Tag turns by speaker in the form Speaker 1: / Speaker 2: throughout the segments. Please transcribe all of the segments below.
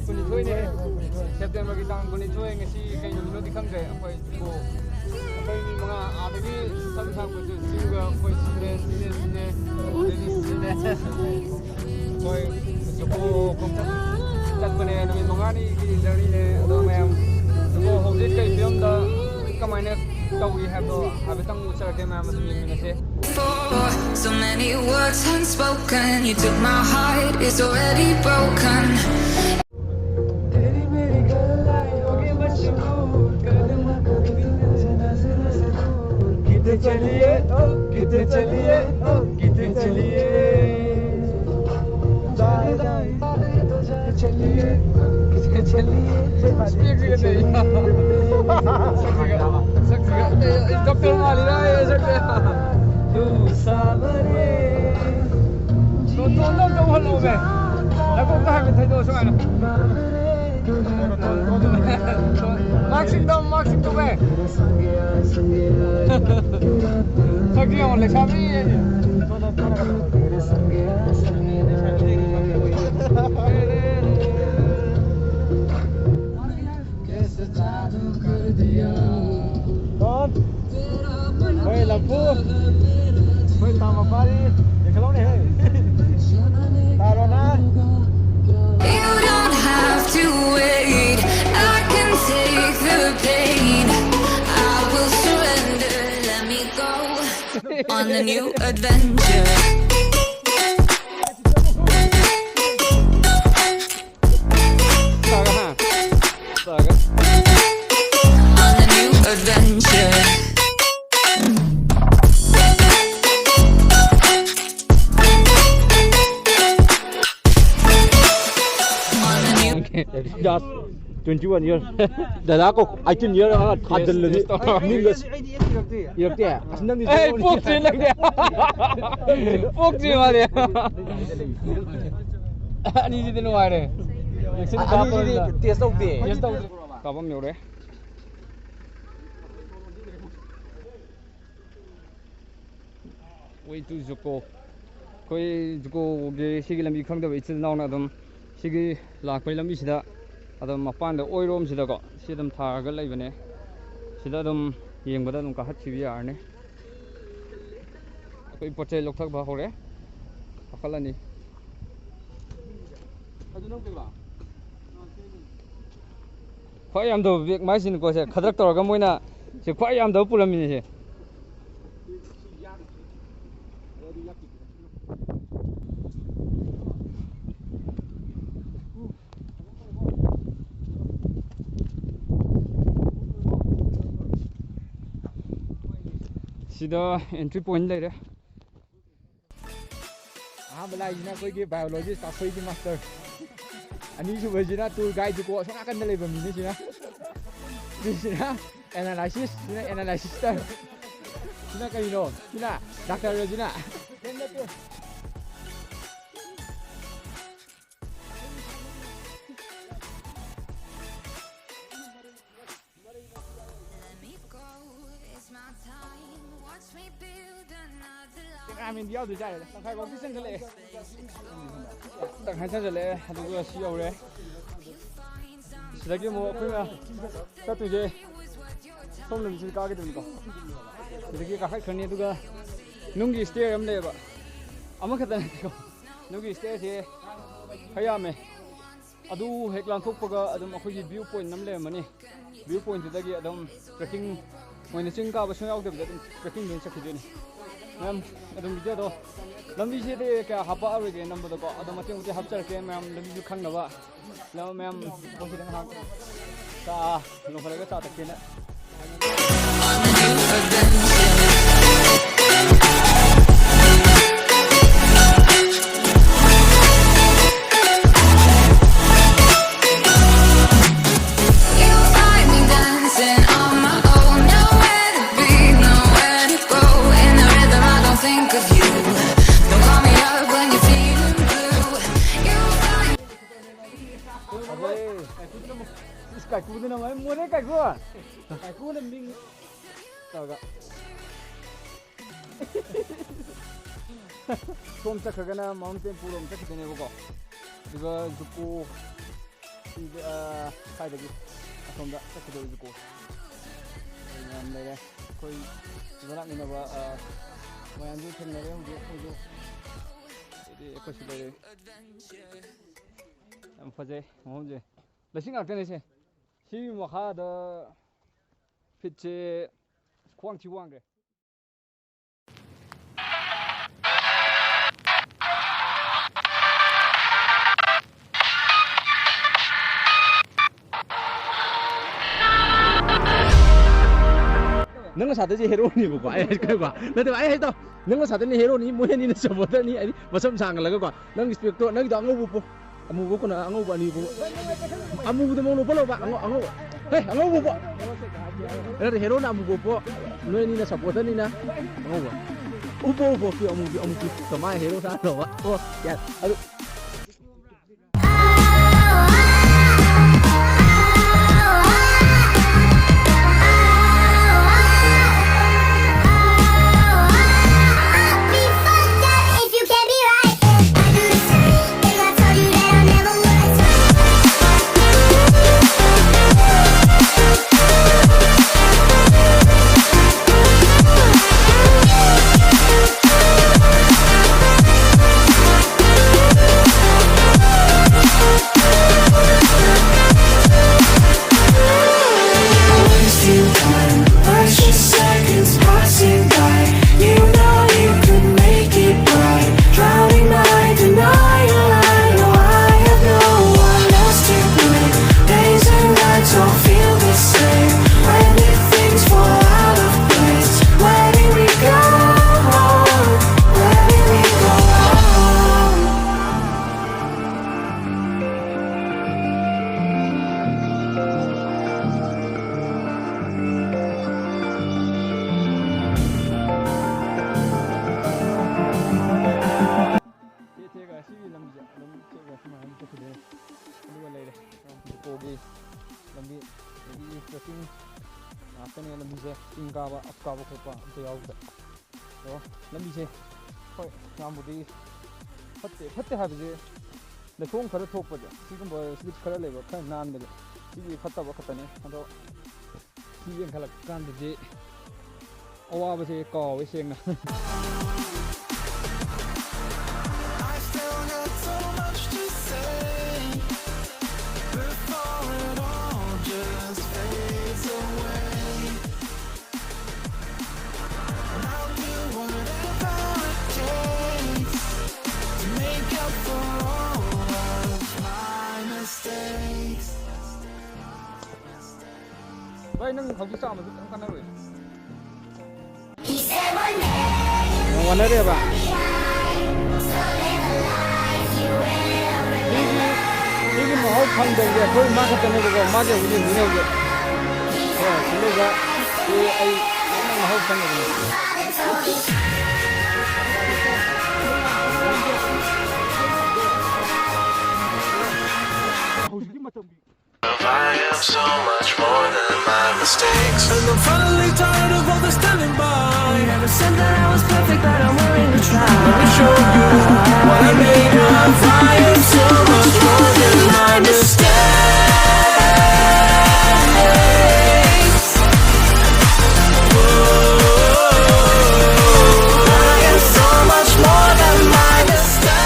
Speaker 1: kunitoy September kitang kunitoy ngasi kay nuno di khangre apoy ko apoy ni mga adagi samsang ko juga apoy sine apoy ko khongchat bane ni mga ni dari ne ado mayam ko hojit kay film da kamaine tawi habo habitang uchar ke mayam dum yeng se
Speaker 2: so many words unspoken you took my heart it's already broken
Speaker 1: कितने चलिए doctor वाली ना ये सकते तू सावरे तो hello में लगो कहाँ में थे दो समय ना मार्क्सिंग दो में सकिया वाले शामी कैसे जादू कर दिया कौन ओए लंपू ओए Mapari देख लो ने तारोना
Speaker 2: you don't have to wait I can take the pain I will surrender let me go on a new adventure on a new adventure
Speaker 1: just 21 years dada ko 18 years khadal lagi ningas irakte asnang ni hey pokchi lagde pokchi mare ani ji dinu mare vaccine ka test out de kabam yore way to zuko koi zuko ge sigi lambi khang da ichil naw na dum sigi lakpai lambi sida adam mapan da oirom sida ko sidam thaga leibane sida dum yengbada dum ka hachi bi arne koi poche lokthak ba hore akalani adu nang pe ba khoi yam do vek mai sin ko se khadrak tor ga moina se khoi yam do pulam ni se sida entry point lai re balai jina koi ge biologist akoi gi master ani ju bajina tour guide ko sona kan lai ba mi ni sina analysis ta sina kai no sina doctor jina mình đi từ chạy tặng khai có cái sân lệ tặng hai sân lệ đúng là siêu đấy cái mùa khơi mà các tụi chơi không làm gì cả cái tụi có cái các khách khởi cái nungai stay em đây vậy amukta nungai stay thì hay à mày adu heklan thuk paga adum akhoi view point nam le mani view point da gi adum trekking moina ching ka ba sung yaw de trekking din sakhi ni ma'am अदम video तो लंबी से दे क्या हपा अरे के number तो को अदम मते मुझे हफ्चर के मैम लंबी जो खंग नवा लो मैम कोशिश करना हाँ ता लो फलेगा ता तक के ना cái cú này mà mua đấy cái cú này mình sao cả không chắc cái này mountain puro chắc cái này có ꯑꯗꯨꯒ ꯖꯨꯀꯣ ꯁ꯭ꯋꯥꯏꯗꯒꯤ ꯑꯁꯣꯝꯗ ꯆꯠꯀꯗꯧꯕ ꯖꯨꯀꯣ ꯌꯥꯝ ꯂꯩꯔꯦ ꯑꯩꯈꯣꯏ ꯁꯤꯗ ꯂꯥꯛꯃꯤꯟꯅꯕ ꯃꯌꯥꯝꯁꯨ ꯊꯦꯡꯅꯔꯦ ꯍꯧꯖꯤꯛ ꯑꯩꯈꯣꯏꯁꯨ ꯑꯗꯩ ꯑꯩꯈꯣꯏꯁꯨ ꯂꯩꯔꯦ ꯌꯥꯝ ꯐꯖꯩ ꯃꯐꯝꯁꯦ ꯂꯩꯁꯤꯡ ꯉꯥꯛꯇꯅꯦꯁꯦ ꯁꯤꯒꯤ ꯃꯈꯥꯗ ꯐꯤꯠꯁꯦ ꯈ꯭ꯋꯥꯡ ꯊꯤ ꯋꯥꯡꯈ꯭ꯔꯦ
Speaker 3: ꯅꯪꯅ ꯁꯥꯗꯣꯏꯁꯦ ꯍꯦꯔꯣꯅꯤꯕꯀꯣ ꯑꯩ ꯍꯥꯏꯔꯛꯀꯦꯀꯣ ꯅꯠꯇꯦꯕ ꯑꯩ ꯍꯥꯏꯗꯣ ꯅꯪꯅ ꯁꯥꯗꯣꯏꯅꯤ ꯍꯦꯔꯣꯅꯤ ꯃꯣꯏ ꯑꯅꯤꯅ ꯁꯞꯄꯣꯔꯇꯔꯅꯤ ꯍꯥꯏꯗꯤ ꯃꯁꯝ ꯁꯥꯡꯍꯜꯂꯒꯀꯣ ꯅꯪꯒꯤ ꯏꯁꯄꯦꯛꯇꯣ ꯅꯪꯒꯤꯗꯣ ꯑꯉꯧꯕ ꯄꯣ ꯑꯃꯨꯕ ꯀꯣꯟꯅ ꯑꯉꯧꯕ ꯑꯅꯤꯕꯨ ꯑꯃꯨꯕꯗ ꯃꯧꯅ ꯄꯣꯂꯧꯕ ꯑꯉꯧꯕ ꯍꯦ ꯑꯉꯧꯕ ꯄꯣ ꯅꯠꯇꯦ ꯍꯦꯔꯣꯅ ꯑꯃꯨꯕ ꯄꯣ ꯅꯣꯏ ꯑꯅꯤꯅ ꯁꯞꯄꯣꯔꯇꯔꯅꯤꯅ ꯑꯉꯧꯕ ꯎꯄꯣ ꯎꯄꯣ ꯄꯤ ꯑꯃꯨꯛ ꯀꯃꯥꯏ ꯍꯦꯔꯣ ꯁꯥꯗꯧꯕ ꯑꯣ ꯌꯥꯏ ꯑꯗꯨ
Speaker 1: ꯆꯤꯡ ꯉꯥꯛꯇꯅꯦ ꯂꯝꯕꯤꯁꯦ ꯆꯤꯡ ꯀꯥꯕ ꯑꯞ ꯀꯥꯕ ꯈꯣꯠꯄ ꯑꯝꯇ ꯌꯥꯎꯗ꯭ꯔꯦ ꯑꯗꯣ ꯂꯝꯕꯤꯁꯦ ꯍꯣꯏ ꯌꯥꯝꯕꯨꯗꯤ ꯐꯠꯇꯦ ꯍꯥꯏꯕꯁꯦ ꯂꯩꯈꯣꯝ ꯈꯔ ꯊꯣꯛꯄꯁꯦ ꯁꯤꯒꯨꯝꯕ ꯁ꯭ꯂꯤꯞ ꯈꯔ ꯂꯩꯕ ꯈꯔ ꯅꯥꯟꯕꯁꯦ ꯁꯤꯒꯤ ꯐꯠꯇꯕ ꯈꯛꯇꯅꯦ ꯑꯗꯣ ꯁꯤ ꯌꯦꯡꯈꯠꯂꯛꯄ ꯀꯥꯟꯗꯗꯤ ꯑꯋꯥꯕꯁꯦ ꯀꯥꯎꯋꯦ ꯁꯦꯡꯅ ꯚꯥꯏ ꯅꯪ ꯍꯧꯖꯤꯛ ꯆꯥꯝꯕꯁꯨ ꯀꯩꯝ ꯀꯥꯟꯅꯔꯣꯏ ꯋꯥꯅꯔꯦꯕ ꯁꯤꯒꯤ ꯃꯍꯥꯎ ꯐꯪꯗꯕꯁꯦ ꯑꯩꯈꯣꯏ ꯃꯥ ꯈꯛꯇꯅꯦꯕꯀꯣ ꯃꯥꯒꯤ ꯍꯧꯖꯤꯛ ꯍꯧꯖꯤꯛ ꯁꯤꯗꯩꯗ ꯑꯩ ꯌꯥꯝꯅ ꯃꯍꯥꯎ ꯐꯪꯉꯕꯅꯤ ꯍꯧꯖꯤꯛꯀꯤ ꯃꯇꯝꯒꯤ
Speaker 4: I am so much more than my mistakes. And I'm finally tired of all the standing by. You never said that I was perfect, but I'm willing to try. Let me show you what I'm made of. I am so much more than my mistakes. Whoa, I am so much more than my mistakes.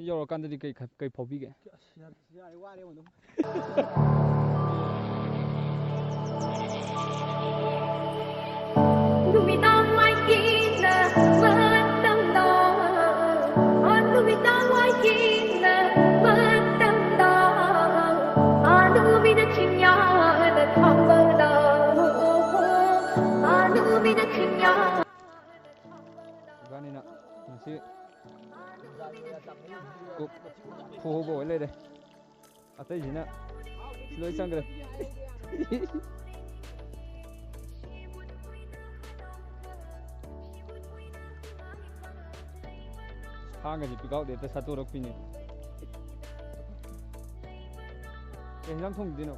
Speaker 1: 여ꯧꯔꯀꯥꯟꯗꯗꯤ ꯀꯩ ꯐꯥꯎꯕꯤꯒꯦ
Speaker 3: ꯌꯥꯔꯦ ꯋꯥꯔꯦ ꯑꯗꯨꯝ
Speaker 5: 누미당 와이키나 맞담다 누미당 와이키나 맞담다 누미는 칭야는 탐바다 누미는 칭야
Speaker 1: 이번에는 다시 꼭 호호보 원래래 아따이지나 슬로이 상그래 항아지 비가오데 사도록 비니 그냥 통디노